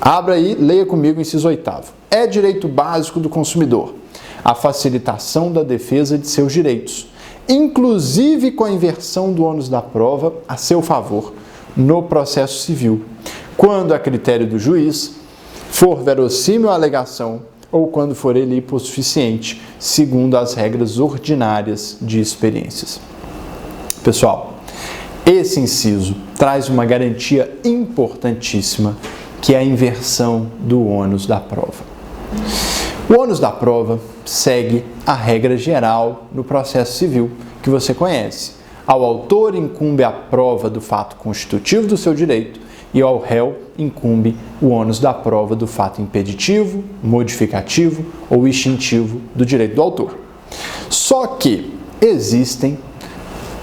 Abra aí, leia comigo o inciso 8º. É direito básico do consumidor a facilitação da defesa de seus direitos, inclusive com a inversão do ônus da prova a seu favor no processo civil, quando a critério do juiz for verossímil a alegação ou quando for ele hipossuficiente, segundo as regras ordinárias de experiências. Pessoal, esse inciso traz uma garantia importantíssima, que é a inversão do ônus da prova. O ônus da prova segue a regra geral no processo civil, que você conhece. Ao autor incumbe a prova do fato constitutivo do seu direito e ao réu incumbe o ônus da prova do fato impeditivo, modificativo ou extintivo do direito do autor. Só que existem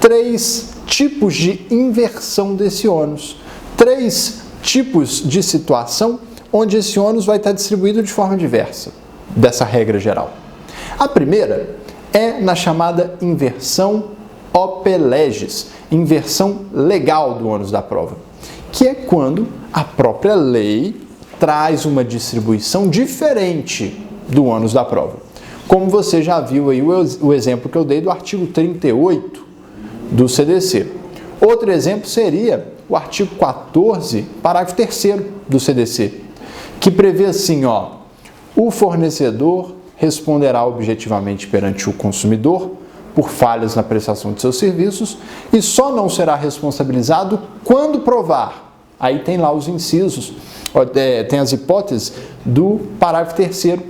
3 tipos de inversão desse ônus, 3 tipos de situação onde esse ônus vai estar distribuído de forma diversa dessa regra geral. A primeira é na chamada inversão ope legis, inversão legal do ônus da prova, que é quando a própria lei traz uma distribuição diferente do ônus da prova. Como você já viu aí o exemplo que eu dei do artigo 38 do CDC. Outro exemplo seria o artigo 14, parágrafo 3º do CDC, que prevê assim, o fornecedor responderá objetivamente perante o consumidor por falhas na prestação de seus serviços e só não será responsabilizado quando provar. Aí tem lá os incisos, tem as hipóteses do parágrafo 3º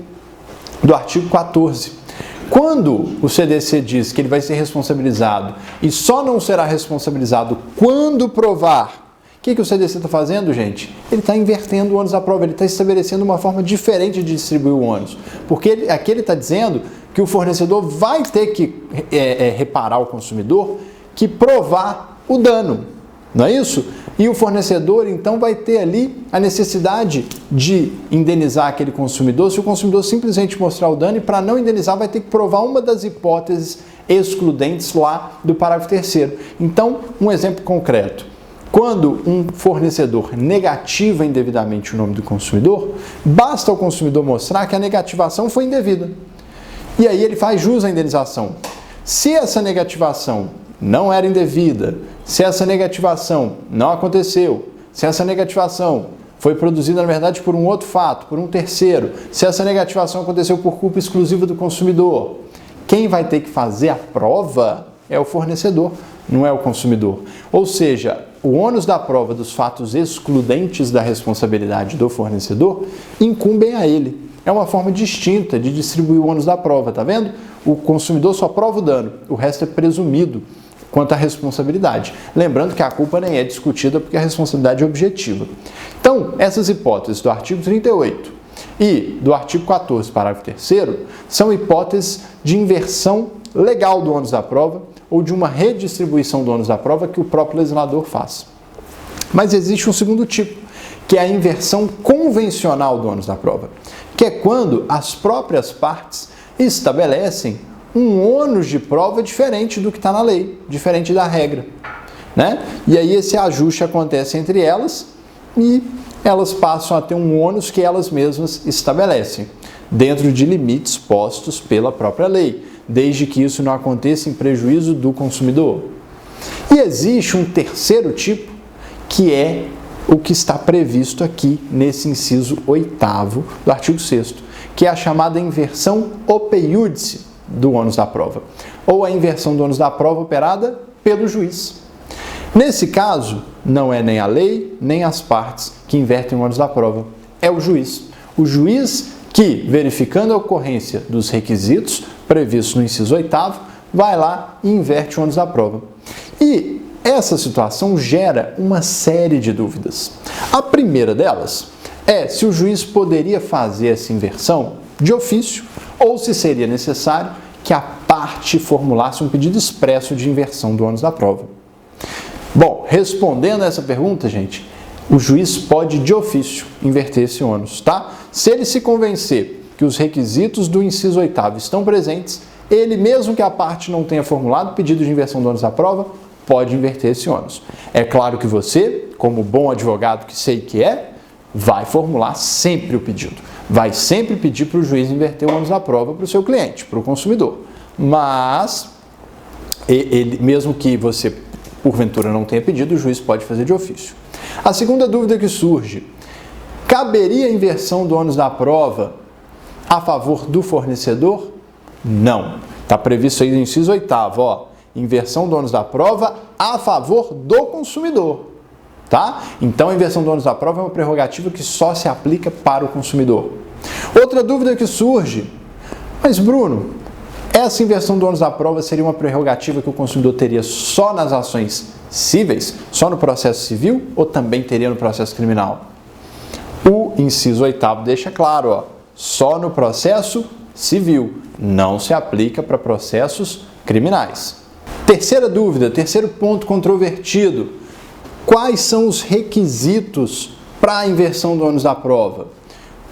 do artigo 14. Quando o CDC diz que ele vai ser responsabilizado e só não será responsabilizado quando provar, o que o CDC está fazendo, gente? Ele está invertendo o ônus da prova, ele está estabelecendo uma forma diferente de distribuir o ônus. Porque aqui ele está dizendo que o fornecedor vai ter que reparar ao consumidor que provar o dano, não é isso? E o fornecedor, então, vai ter ali a necessidade de indenizar aquele consumidor se o consumidor simplesmente mostrar o dano, e para não indenizar vai ter que provar uma das hipóteses excludentes lá do parágrafo 3º. Então, um exemplo concreto. Quando um fornecedor negativa indevidamente o nome do consumidor, basta ao consumidor mostrar que a negativação foi indevida. E aí ele faz jus à indenização. Se essa negativação não era indevida, se essa negativação não aconteceu, se essa negativação foi produzida, na verdade, por um outro fato, por um terceiro, se essa negativação aconteceu por culpa exclusiva do consumidor, quem vai ter que fazer a prova é o fornecedor, não é o consumidor. Ou seja, o ônus da prova dos fatos excludentes da responsabilidade do fornecedor incumbem a ele. É uma forma distinta de distribuir o ônus da prova, tá vendo? O consumidor só prova o dano, o resto é presumido quanto à responsabilidade. Lembrando que a culpa nem é discutida porque a responsabilidade é objetiva. Então, essas hipóteses do artigo 38 e do artigo 14, parágrafo 3º, são hipóteses de inversão legal do ônus da prova ou de uma redistribuição do ônus da prova que o próprio legislador faz. Mas existe um segundo tipo, que é a inversão convencional do ônus da prova, que é quando as próprias partes estabelecem um ônus de prova diferente do que está na lei, diferente da regra, né? E aí esse ajuste acontece entre elas e elas passam a ter um ônus que elas mesmas estabelecem, dentro de limites postos pela própria lei, desde que isso não aconteça em prejuízo do consumidor. E existe um terceiro tipo, que é o que está previsto aqui nesse inciso 8º do artigo 6º, que é a chamada inversão ope iudice do ônus da prova, ou a inversão do ônus da prova operada pelo juiz. Nesse caso, não é nem a lei, nem as partes que invertem o ônus da prova, é o juiz. O juiz que, verificando a ocorrência dos requisitos previstos no inciso 8º, vai lá e inverte o ônus da prova. E essa situação gera uma série de dúvidas. A primeira delas é se o juiz poderia fazer essa inversão de ofício ou se seria necessário que a parte formulasse um pedido expresso de inversão do ônus da prova. Bom, respondendo a essa pergunta, gente, o juiz pode de ofício inverter esse ônus, tá? Se ele se convencer que os requisitos do inciso 8º estão presentes, ele, mesmo que a parte não tenha formulado pedido de inversão do ônus da prova, pode inverter esse ônus. É claro que você, como bom advogado que sei que é, vai formular sempre o pedido. Vai sempre pedir para o juiz inverter o ônus da prova para o seu cliente, para o consumidor. Mas, ele, mesmo que você, porventura, não tenha pedido, o juiz pode fazer de ofício. A segunda dúvida que surge: caberia a inversão do ônus da prova a favor do fornecedor? Não. Está previsto aí no inciso 8º, ó, inversão do ônus da prova a favor do consumidor. Tá? Então, a inversão do ônus da prova é uma prerrogativa que só se aplica para o consumidor. Outra dúvida que surge: mas Bruno, essa inversão do ônus da prova seria uma prerrogativa que o consumidor teria só nas ações cíveis, só no processo civil, ou também teria no processo criminal? O inciso 8º deixa claro, ó, só no processo civil, não se aplica para processos criminais. Terceira dúvida, terceiro ponto controvertido: quais são os requisitos para a inversão do ônus da prova?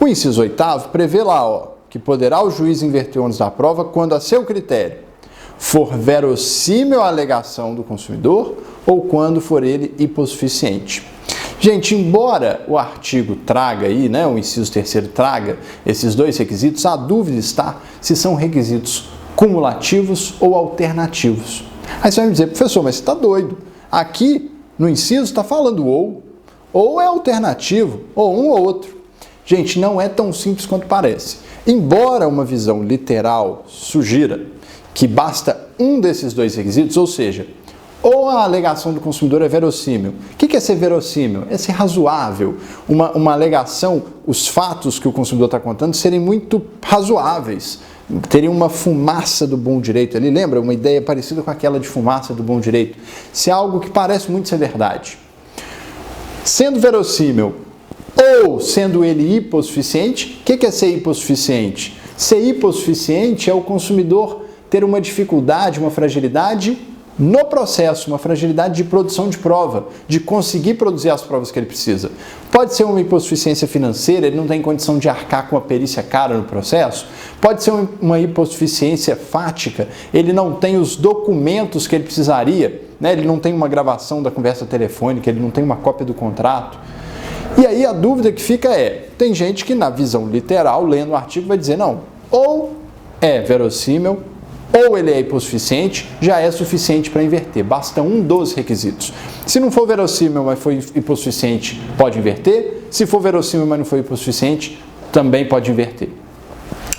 O inciso 8º prevê lá, ó, que poderá o juiz inverter o ônus da prova quando, a seu critério, for verossímil a alegação do consumidor ou quando for ele hipossuficiente. Gente, embora o artigo traga aí, né, o inciso 3º traga esses dois requisitos, a dúvida está se são requisitos cumulativos ou alternativos. Aí você vai me dizer: professor, mas você está doido. Aqui no inciso está falando ou é alternativo, ou um ou outro. Gente, não é tão simples quanto parece. Embora uma visão literal sugira que basta um desses dois requisitos, ou seja, ou a alegação do consumidor é verossímil. O que é ser verossímil? É ser razoável. Uma alegação, os fatos que o consumidor está contando serem muito razoáveis. Teria uma fumaça do bom direito ali, lembra? Uma ideia parecida com aquela de fumaça do bom direito. Se é algo que parece muito ser verdade. Sendo verossímil ou sendo ele hipossuficiente, o que é ser hipossuficiente? Ser hipossuficiente é o consumidor ter uma dificuldade, uma fragilidade no processo, uma fragilidade de produção de prova, de conseguir produzir as provas que ele precisa. Pode ser uma hipossuficiência financeira, ele não tem condição de arcar com a perícia cara no processo. Pode ser uma hipossuficiência fática, ele não tem os documentos que ele precisaria, né? Ele não tem uma gravação da conversa telefônica, ele não tem uma cópia do contrato. E aí a dúvida que fica é: tem gente que na visão literal, lendo o artigo, vai dizer não, ou é verossímil, ou ele é hipossuficiente, já é suficiente para inverter. Basta um dos requisitos. Se não for verossímil, mas foi hipossuficiente, pode inverter. Se for verossímil, mas não foi hipossuficiente, também pode inverter.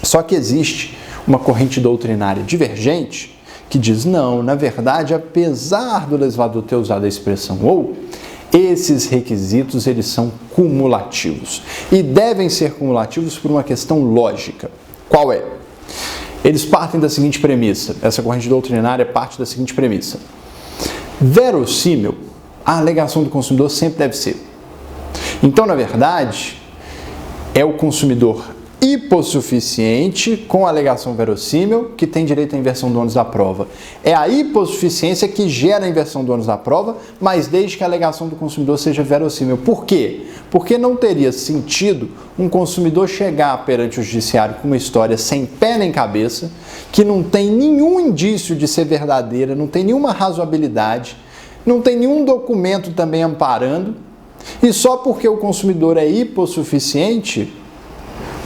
Só que existe uma corrente doutrinária divergente que diz: não, na verdade, apesar do legislador ter usado a expressão ou, esses requisitos eles são cumulativos. E devem ser cumulativos por uma questão lógica. Qual é? Eles partem da seguinte premissa, essa corrente doutrinária parte da seguinte premissa: verossímil, a alegação do consumidor sempre deve ser. Então, na verdade, é o consumidor hipossuficiente com a alegação verossímil que tem direito à inversão do ônus da prova. É a hipossuficiência que gera a inversão do ônus da prova, mas desde que a alegação do consumidor seja verossímil. Por quê? Porque não teria sentido um consumidor chegar perante o judiciário com uma história sem pé nem cabeça, que não tem nenhum indício de ser verdadeira, não tem nenhuma razoabilidade, não tem nenhum documento também amparando, e só porque o consumidor é hipossuficiente,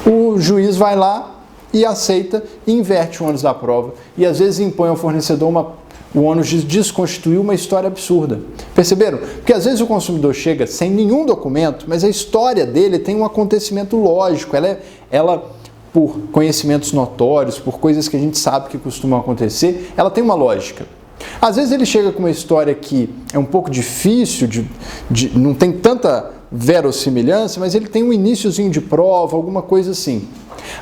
o juiz vai lá e aceita e inverte o ônus da prova. E às vezes impõe ao fornecedor o ônus de desconstituir uma história absurda. Perceberam? Porque às vezes o consumidor chega sem nenhum documento, mas a história dele tem um acontecimento lógico. Ela, por conhecimentos notórios, por coisas que a gente sabe que costumam acontecer, ela tem uma lógica. Às vezes ele chega com uma história que é um pouco difícil, não tem tanta verossimilhança, mas ele tem um iniciozinho de prova, alguma coisa assim.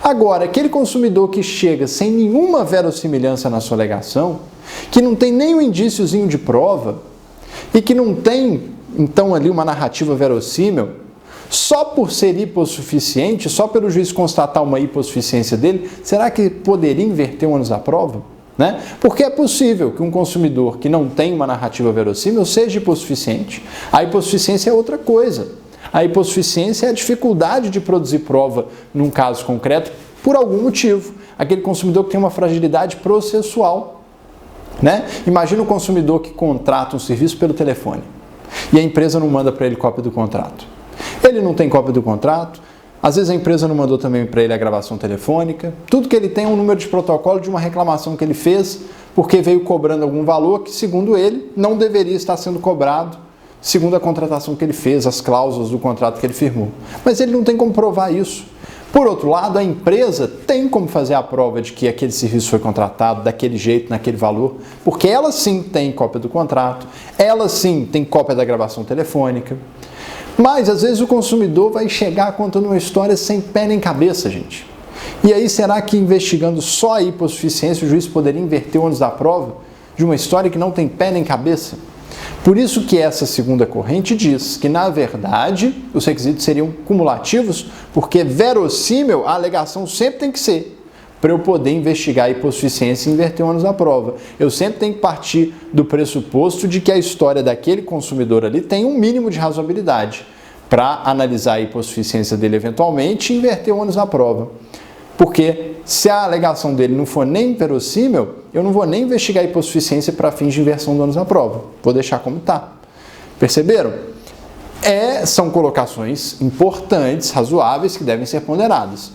Agora, aquele consumidor que chega sem nenhuma verossimilhança na sua alegação, que não tem nenhum indíciozinho de prova e que não tem, então, ali uma narrativa verossímil, só por ser hipossuficiente, só pelo juiz constatar uma hipossuficiência dele, será que poderia inverter o ônus da prova? Né? Porque é possível que um consumidor que não tem uma narrativa verossímil seja hipossuficiente. A hipossuficiência é outra coisa. A hipossuficiência é a dificuldade de produzir prova num caso concreto por algum motivo. Aquele consumidor que tem uma fragilidade processual. Né? Imagina o consumidor que contrata um serviço pelo telefone e a empresa não manda para ele cópia do contrato. Ele não tem cópia do contrato, às vezes a empresa não mandou também para ele a gravação telefônica, tudo que ele tem é um número de protocolo de uma reclamação que ele fez, porque veio cobrando algum valor que, segundo ele, não deveria estar sendo cobrado, segundo a contratação que ele fez, as cláusulas do contrato que ele firmou. Mas ele não tem como provar isso. Por outro lado, a empresa tem como fazer a prova de que aquele serviço foi contratado daquele jeito, naquele valor, porque ela sim tem cópia do contrato, ela sim tem cópia da gravação telefônica. Mas, às vezes, o consumidor vai chegar contando uma história sem pé nem cabeça, gente. E aí, será que investigando só a hipossuficiência, o juiz poderia inverter o ônus da prova de uma história que não tem pé nem cabeça? Por isso que essa segunda corrente diz que, na verdade, os requisitos seriam cumulativos, porque verossímil a alegação sempre tem que ser para eu poder investigar a hipossuficiência e inverter o ônus da prova. Eu sempre tenho que partir do pressuposto de que a história daquele consumidor ali tem um mínimo de razoabilidade para analisar a hipossuficiência dele eventualmente e inverter o ônus da prova. Porque se a alegação dele não for nem verossímil, eu não vou nem investigar a hipossuficiência para fins de inversão do ônus da prova. Vou deixar como está. Perceberam? São colocações importantes, razoáveis, que devem ser ponderadas.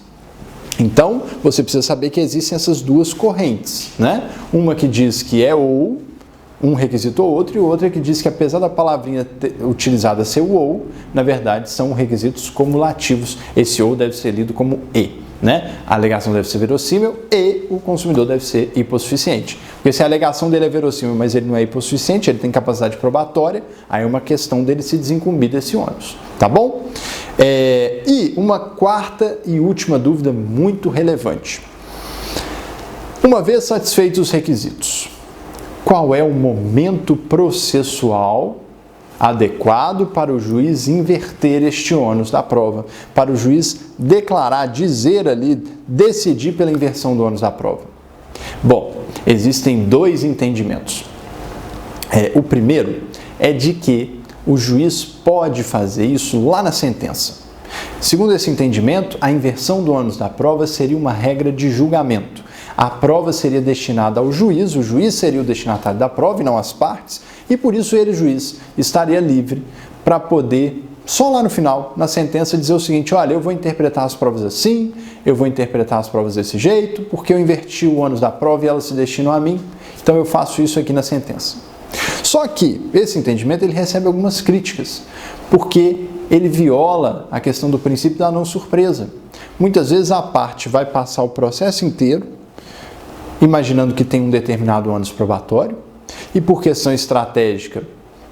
Então, você precisa saber que existem essas duas correntes, né? Uma que diz que é ou, um requisito ou outro, e outra que diz que, apesar da palavrinha utilizada ser o ou, na verdade são requisitos cumulativos. Esse ou deve ser lido como e, né? A alegação deve ser verossímil e o consumidor deve ser hipossuficiente. Porque se a alegação dele é verossímil, mas ele não é hipossuficiente, ele tem capacidade probatória, aí é uma questão dele se desincumbir desse ônus, tá bom? E uma quarta e última dúvida muito relevante. Uma vez satisfeitos os requisitos, qual é o momento processual adequado para o juiz inverter este ônus da prova, para o juiz declarar, dizer ali, decidir pela inversão do ônus da prova? Bom, existem dois entendimentos. O primeiro é de que o juiz pode fazer isso lá na sentença. Segundo esse entendimento, a inversão do ônus da prova seria uma regra de julgamento. A prova seria destinada ao juiz, o juiz seria o destinatário da prova e não as partes, e por isso ele, juiz, estaria livre para poder, só lá no final, na sentença, dizer o seguinte: olha, eu vou interpretar as provas assim, eu vou interpretar as provas desse jeito, porque eu inverti o ônus da prova e elas se destinam a mim, então eu faço isso aqui na sentença. Só que esse entendimento ele recebe algumas críticas, porque ele viola a questão do princípio da não surpresa. Muitas vezes a parte vai passar o processo inteiro imaginando que tem um determinado ônus probatório e, por questão estratégica,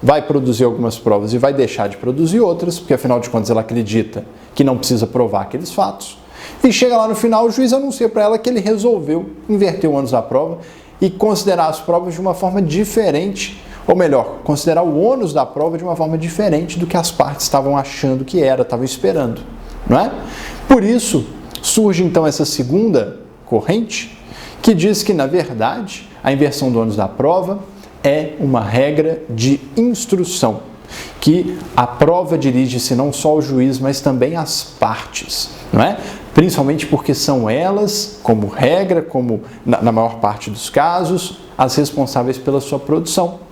vai produzir algumas provas e vai deixar de produzir outras, porque afinal de contas ela acredita que não precisa provar aqueles fatos. E chega lá no final, o juiz anuncia para ela que ele resolveu inverter o ônus da prova e considerar as provas de uma forma diferente, ou melhor, considerar o ônus da prova de uma forma diferente do que as partes estavam achando que era, estavam esperando, não é? Por isso, surge então essa segunda corrente, que diz que, na verdade, a inversão do ônus da prova é uma regra de instrução, que a prova dirige-se não só ao juiz, mas também às partes, não é? Principalmente porque são elas, como regra, como na maior parte dos casos, as responsáveis pela sua produção.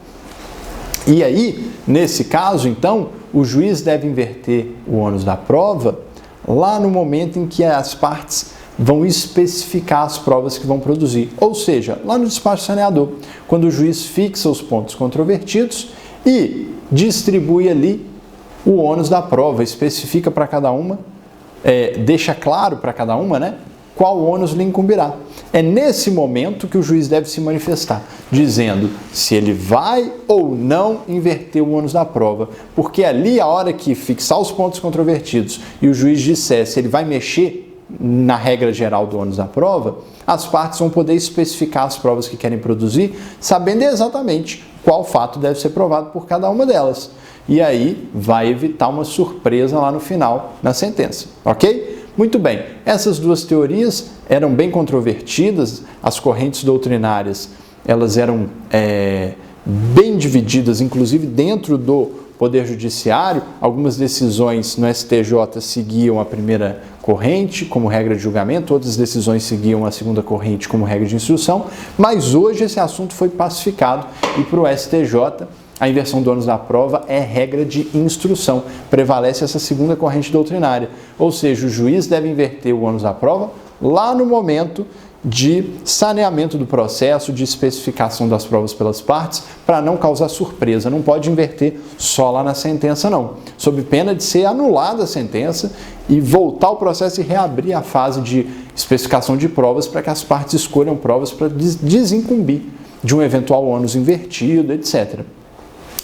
E aí, nesse caso, então, o juiz deve inverter o ônus da prova lá no momento em que as partes vão especificar as provas que vão produzir. Ou seja, lá no despacho saneador, quando o juiz fixa os pontos controvertidos e distribui ali o ônus da prova, especifica para cada uma, deixa claro para cada uma, né, qual ônus lhe incumbirá. É nesse momento que o juiz deve se manifestar, dizendo se ele vai ou não inverter o ônus da prova, porque ali, a hora que fixar os pontos controvertidos e o juiz disser se ele vai mexer na regra geral do ônus da prova, as partes vão poder especificar as provas que querem produzir, sabendo exatamente qual fato deve ser provado por cada uma delas. E aí vai evitar uma surpresa lá no final, na sentença, ok? Muito bem, essas duas teorias eram bem controvertidas, as correntes doutrinárias elas eram bem divididas, inclusive dentro do Poder Judiciário. Algumas decisões no STJ seguiam a primeira corrente como regra de julgamento, outras decisões seguiam a segunda corrente como regra de instrução, mas hoje esse assunto foi pacificado e para o STJ a inversão do ônus da prova é regra de instrução. Prevalece essa segunda corrente doutrinária. Ou seja, o juiz deve inverter o ônus da prova lá no momento de saneamento do processo, de especificação das provas pelas partes, para não causar surpresa. Não pode inverter só lá na sentença, não. Sob pena de ser anulada a sentença e voltar ao processo e reabrir a fase de especificação de provas para que as partes escolham provas para desincumbir de um eventual ônus invertido, etc.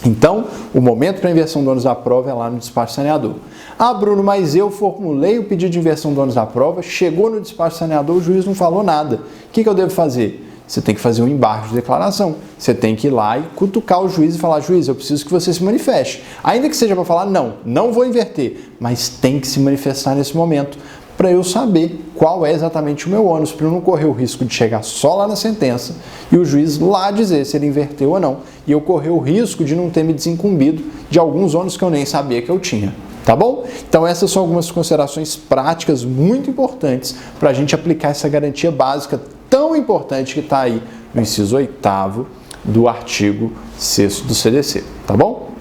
Então, o momento para a inversão do ônus da prova é lá no despacho saneador. Ah, Bruno, mas eu formulei o pedido de inversão do ônus da prova, chegou no despacho saneador, o juiz não falou nada. O que eu devo fazer? Você tem que fazer um embargo de declaração. Você tem que ir lá e cutucar o juiz e falar: juiz, eu preciso que você se manifeste. Ainda que seja para falar: não vou inverter, mas tem que se manifestar nesse momento, para eu saber qual é exatamente o meu ônus, para eu não correr o risco de chegar só lá na sentença e o juiz lá dizer se ele inverteu ou não, e eu correr o risco de não ter me desincumbido de alguns ônus que eu nem sabia que eu tinha. Tá bom? Então essas são algumas considerações práticas muito importantes para a gente aplicar essa garantia básica tão importante que está aí no inciso 8º do artigo 6º do CDC. Tá bom?